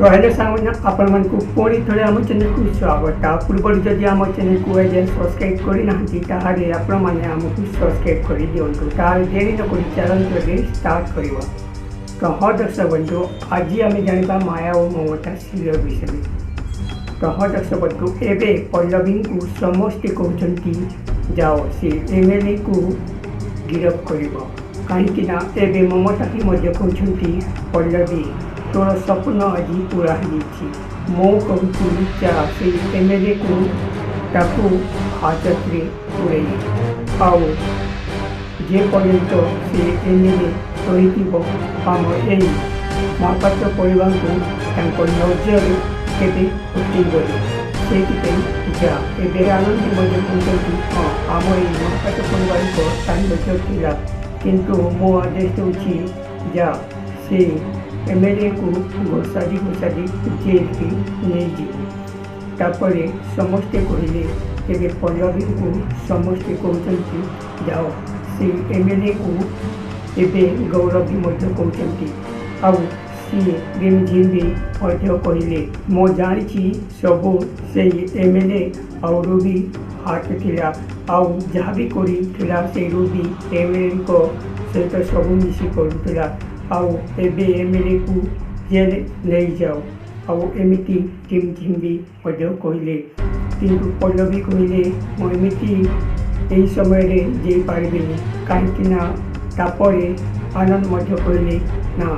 तो हेलो सामने आपण मानकु पुणी थोड़े आम चैनल को स्वागत पूर्व जदि आम चैनल को एज सब्सक्राइब करना ताहले आपण मैंने आमको सब्सक्राइब कर दिंतु ताहले देरी नक चलते स्टार्ट करवा। तो हाँ दर्शक बंधु आज आम जाना माया और ममता सीरियल विषय में। तो हाँ दर्शक बंधु एवं पल्लवी को समस्ते कहते जाओ सी एमएलए को गिरफ कर कहीं ममता ही कहते पल्लवी तोर स्वप्न आज पूरा मो कहूँ चा से एमएलए को ताकू हाजत रे उड़े आउ जे पर्यंत से एमएलए रही आम यही महापात्र परिवार को नजर केवे उठेगले से जा ए आनंद कहते हाँ आम ये महापात्र परिवार को नजर था किंतु मो आदेश दूसरी जा से एमएलए को घोषाड़ी जेल की नहीं जीपर समस्ते कहले तेरे पल्लवी को समस्ते कहते जाओ से एमएलए को एवं गौरवी कहते आउ सी रिमझिम भी कहले मो जानी सब से एमएलए और रूबी हाथ थिला आउ जहाँ भी करा से रूबी एमएलए को सहित सब मिसी करूला आउ एबे एमएलए को जेल ले जाओ आउ एमती टिम भी कहले किंतु पल्लवी कहले मुझे यही समय जे पारे कहीं तापर आनंद कहले ना